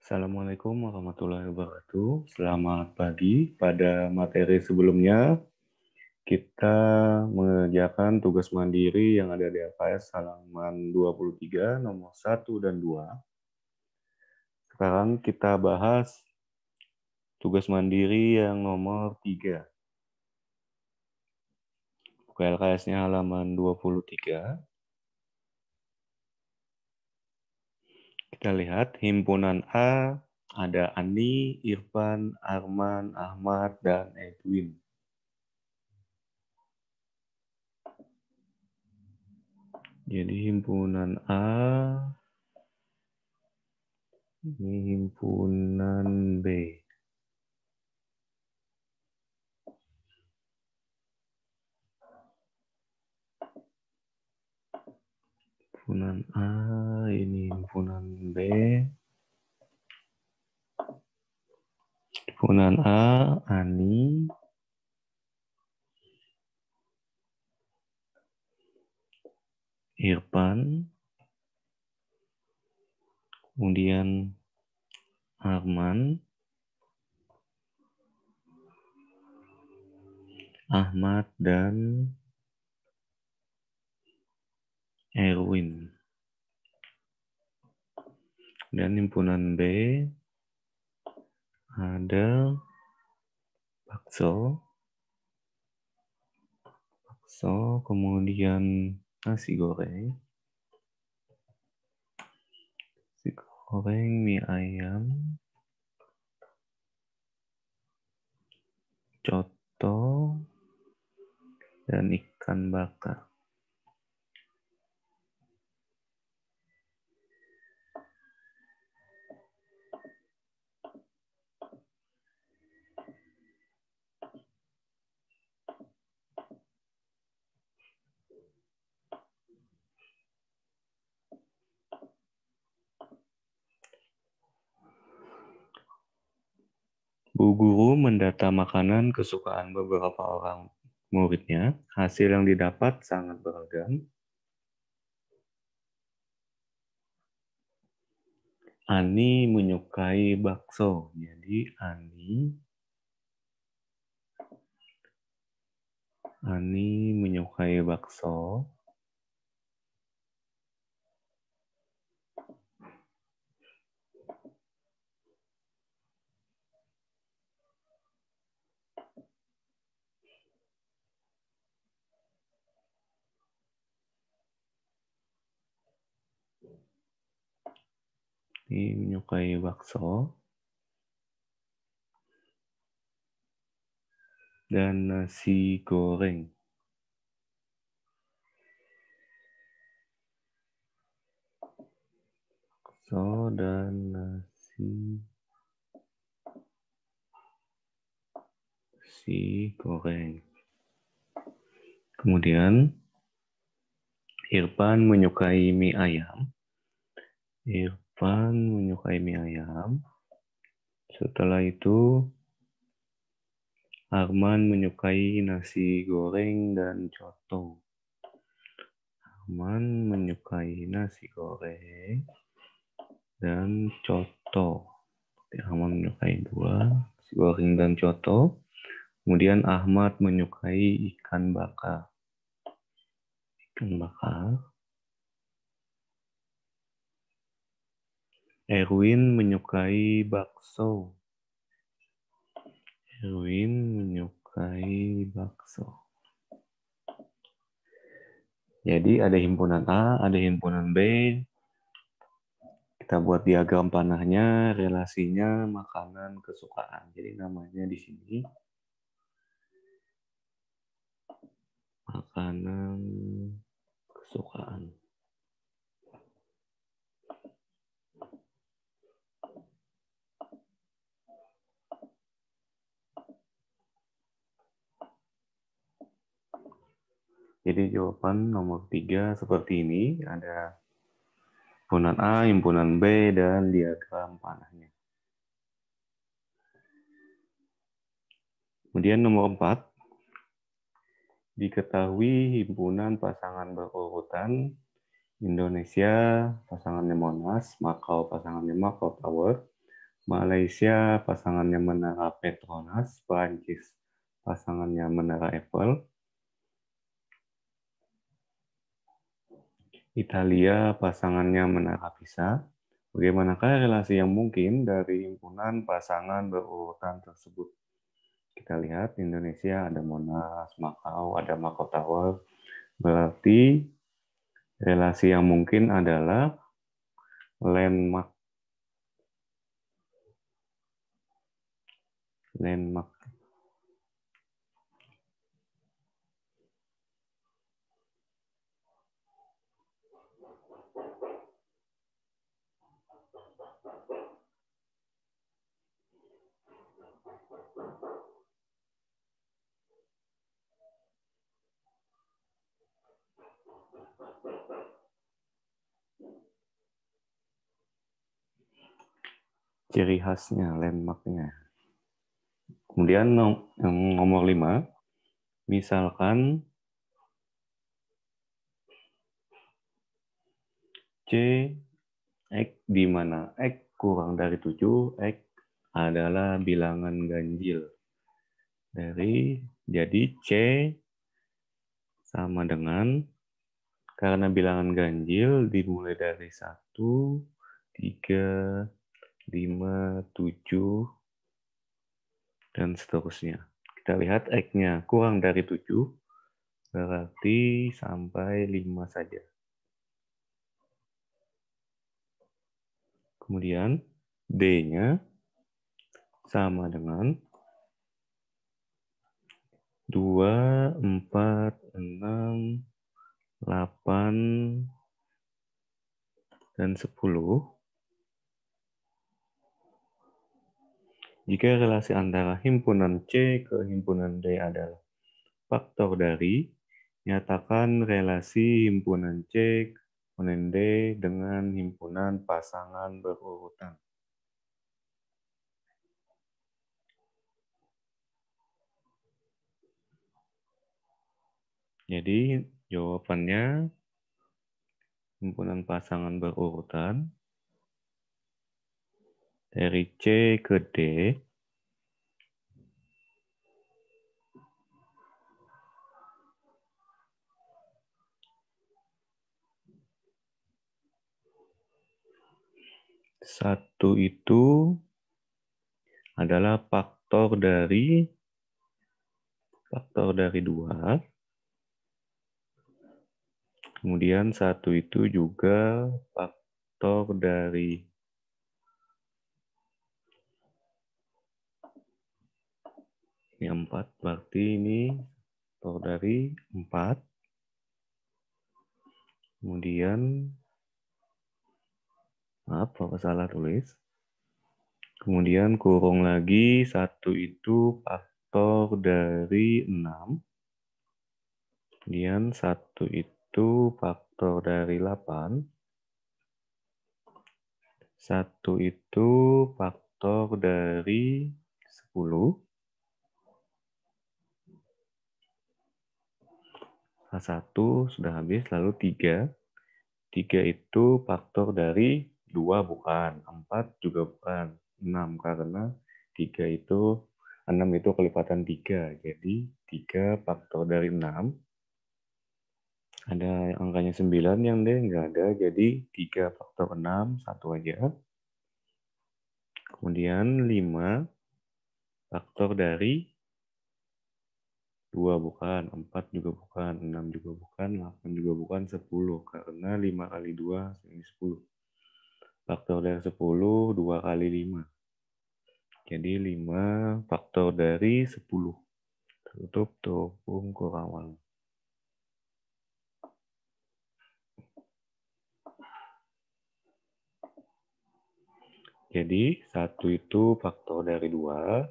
Assalamualaikum warahmatullahi wabarakatuh. Selamat pagi. Pada materi sebelumnya, kita mengerjakan tugas mandiri yang ada di LKS halaman 23, nomor 1 dan 2. Sekarang kita bahas tugas mandiri yang nomor 3. LKS-nya halaman 23. Kita lihat himpunan A, ada Ani, Irfan, Arman, Ahmad, dan Edwin. Jadi himpunan A, ini himpunan B. Himpunan A, ini himpunan B. Himpunan A, Ani, Irfan, kemudian Arman, Ahmad, dan Erwin. Dan himpunan B ada bakso, kemudian nasi goreng, mie ayam, coto, dan ikan bakar. Bu guru mendata makanan kesukaan beberapa orang muridnya. Hasil yang didapat sangat beragam. Ani menyukai bakso. Jadi Ani menyukai bakso. Ani menyukai bakso. Dan nasi goreng. Bakso dan nasi goreng. Kemudian Irfan menyukai mie ayam. Setelah itu Arman menyukai nasi goreng dan coto. Arman menyukai nasi goreng dan coto. Arman menyukai dua, nasi goreng dan coto. Kemudian Ahmad menyukai ikan bakar. Erwin menyukai bakso. Jadi ada himpunan A, ada himpunan B. Kita buat diagram panahnya, relasinya makanan kesukaan. Jadi namanya di sini makanan kesukaan. Jadi jawaban nomor 3 seperti ini. Ada himpunan A, himpunan B, dan diagram panahnya. Kemudian nomor 4. Diketahui himpunan pasangan berurutan Indonesia, pasangannya Monas, Makau, pasangannya Makau Tower, Malaysia pasangannya Menara Petronas, Prancis pasangannya Menara Eiffel, Italia pasangannya Menara Pisa. Bagaimanakah relasi yang mungkin dari himpunan pasangan berurutan tersebut? Kita lihat Indonesia ada Monas, Makau, ada Makau Tower. Berarti relasi yang mungkin adalah landmark. Ciri khasnya, landmarknya. Kemudian nomor 5, misalkan C X di mana X kurang dari 7, X adalah bilangan ganjil. Jadi C sama dengan, karena bilangan ganjil dimulai dari 1, 3, 5, 7, dan seterusnya. Kita lihat X-nya kurang dari 7, berarti sampai 5 saja. Kemudian D-nya sama dengan 2, 4, 6, 8, dan 10. Jika relasi antara himpunan C ke himpunan D adalah faktor dari, nyatakan relasi himpunan C himpunan D dengan himpunan pasangan berurutan. Jadi jawabannya himpunan pasangan berurutan dari C ke D satu itu adalah faktor dari 2. Kemudian satu itu juga faktor dari 4, berarti ini faktor dari 4. Kemudian, maaf, kalau salah tulis. Kemudian kurung lagi, satu itu faktor dari 6. Kemudian satu itu faktor dari 8. Satu itu faktor dari 10. Satu sudah habis, lalu 3. 3 itu faktor dari 2 bukan, 4 juga bukan, 6 karena 6 itu kelipatan 3. Jadi 3 faktor dari 6. Ada angkanya 9 yang D nggak ada, jadi 3 faktor 6, 1 aja. Kemudian 5 faktor dari 2 bukan, 4 juga bukan, 6 juga bukan, 8 juga bukan, 10. Karena 5 kali 2 ini 10. Faktor dari 10, 2 kali 5. Jadi 5 faktor dari 10. Tutup topung kurawang. Jadi 1 itu faktor dari 2,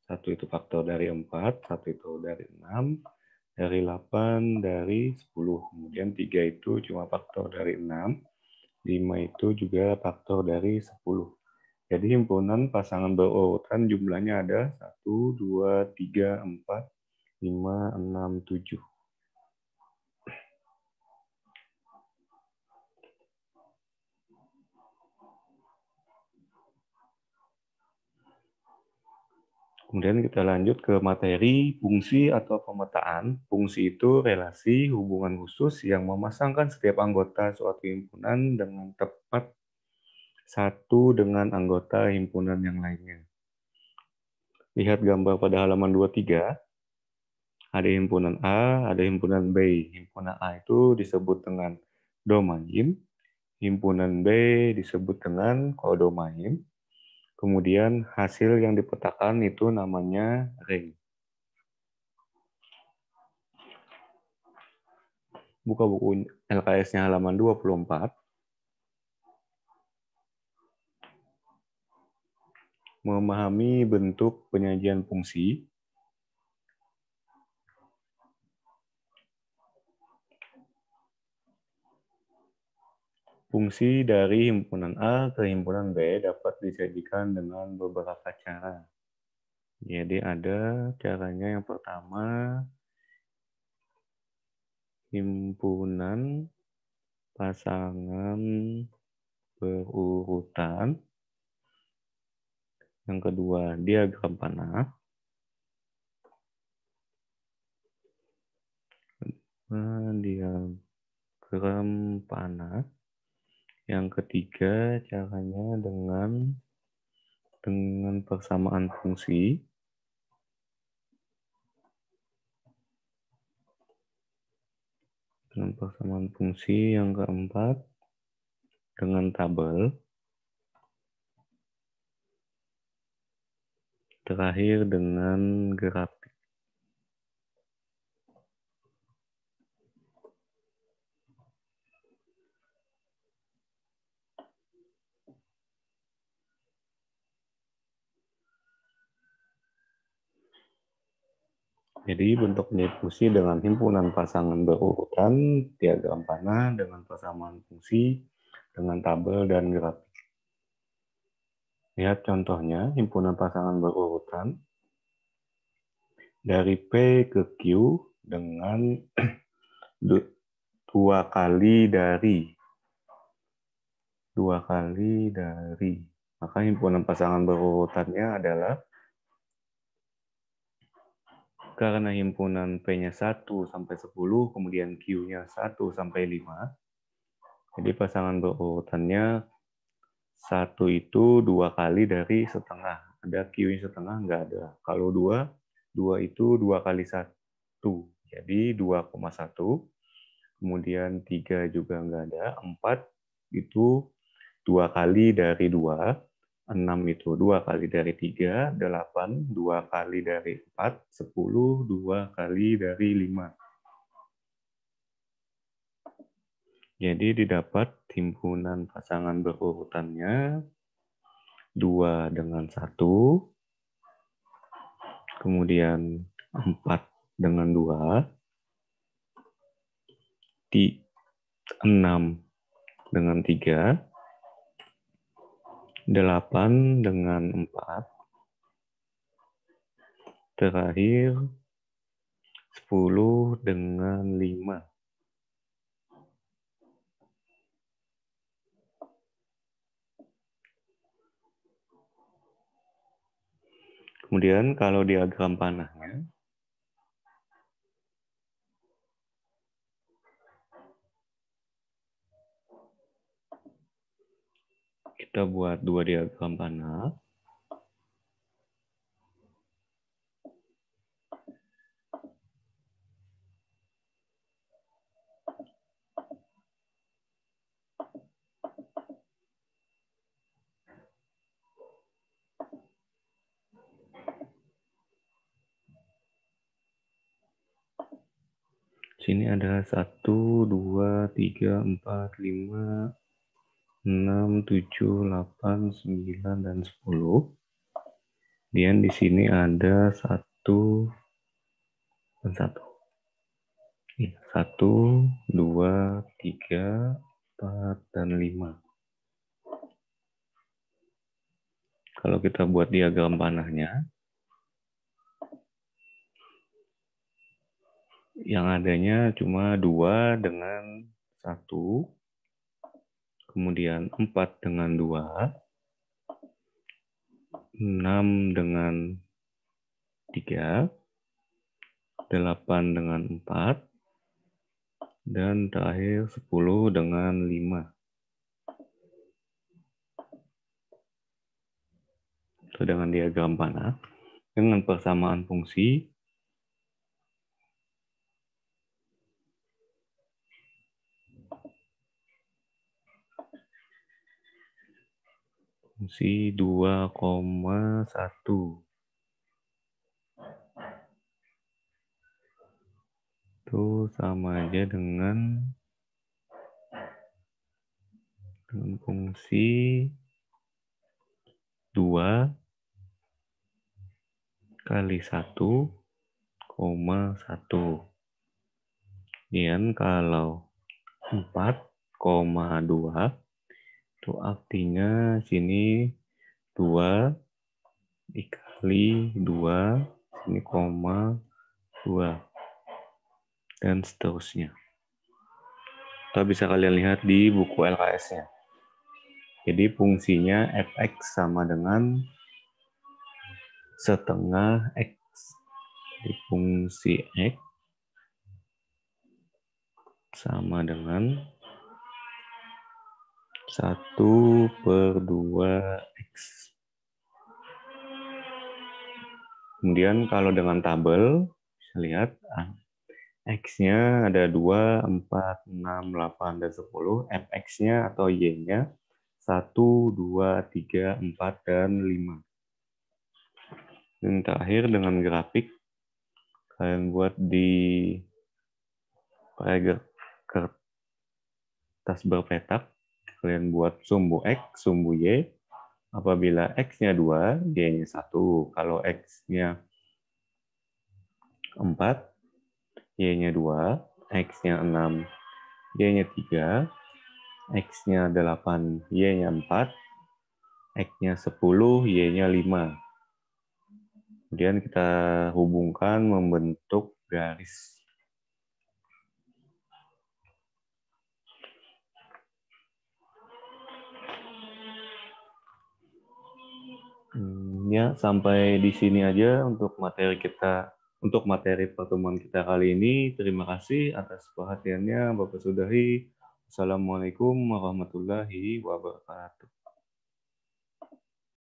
1 itu faktor dari 4, 1 itu dari 6, dari 8, dari 10. Kemudian 3 itu cuma faktor dari 6, 5 itu juga faktor dari 10. Jadi himpunan pasangan berurutan jumlahnya ada 1, 2, 3, 4, 5, 6, 7. Kemudian kita lanjut ke materi fungsi atau pemetaan. Fungsi itu relasi hubungan khusus yang memasangkan setiap anggota suatu himpunan dengan tepat satu dengan anggota himpunan yang lainnya. Lihat gambar pada halaman 23. Ada himpunan A, ada himpunan B. Himpunan A itu disebut dengan domain, himpunan B disebut dengan kodomain. Kemudian hasil yang dipetakan itu namanya ring. Buka buku LKS-nya halaman 24. Memahami bentuk penyajian fungsi. Fungsi dari himpunan A ke himpunan B dapat disajikan dengan beberapa cara. Jadi ada caranya yang pertama, himpunan pasangan berurutan. Yang kedua, diagram panah. Diagram panah. Yang ketiga, caranya dengan persamaan fungsi. Dengan persamaan fungsi. Yang keempat, dengan tabel. Terakhir dengan grafik. Jadi bentuk penyajian fungsi dengan himpunan pasangan berurutan, diagram panah dengan persamaan fungsi, dengan tabel dan grafik. Lihat contohnya, himpunan pasangan berurutan dari P ke Q dengan 2 kali dari. Maka himpunan pasangan berurutannya adalah, karena himpunan P-nya 1 sampai 10, kemudian Q-nya 1 sampai 5. Jadi pasangan berurutannya 1 itu 2 kali dari setengah. Ada Q-nya setengah? Enggak ada. Kalau 2 itu 2 kali 1. Jadi 2,1. Kemudian 3 juga enggak ada. 4 itu 2 kali dari 2. 6 itu 2 kali dari 3, 8, 2 kali dari 4, 10, 2 kali dari 5. Jadi didapat himpunan pasangan berurutannya 2 dengan 1, kemudian 4 dengan 2, 6 dengan 3, 8 dengan 4, terakhir 10 dengan 5. Kemudian kalau diagram panahnya, kita buat 2 diagram panah. Sini ada 1, 2, 3, 4, 5, 6, 7, 8, 9, dan 10. Kemudian di sini ada 1 dan 1. 1, 2, 3, 4, dan 5. Kalau kita buat diagram panahnya, yang adanya cuma 2 dengan 1, kemudian 4 dengan 2, 6 dengan 3, 8 dengan 4, dan terakhir 10 dengan 5. Itu dengan diagram panah. Dengan persamaan fungsi, fungsi 2,1. Itu sama aja dengan fungsi 2 kali 1,1. Kemudian kalau 4,2 itu artinya sini 2 dikali 2, sini koma 2, dan seterusnya. Kita bisa kalian lihat di buku LKS-nya. Jadi fungsinya fx sama dengan setengah x. Jadi fungsi x sama dengan 1/2x. Kemudian kalau dengan tabel, bisa lihat x-nya ada 2, 4, 6, 8, dan 10. fx-nya atau y-nya 1, 2, 3, 4, dan 5. Dan terakhir dengan grafik, kalian buat di kertas berpetak, kalian buat sumbu x, sumbu y. Apabila x-nya 2, y-nya 1. Kalau x-nya 4, y-nya 2, x-nya 6, y-nya 3, x-nya 8, y-nya 4, x-nya 10, y-nya 5. Kemudian kita hubungkan membentuk garis. Ya, sampai di sini aja untuk materi kita, untuk materi pertemuan kita kali ini. Terima kasih atas perhatiannya, Bapak Sudahi. Assalamualaikum warahmatullahi wabarakatuh.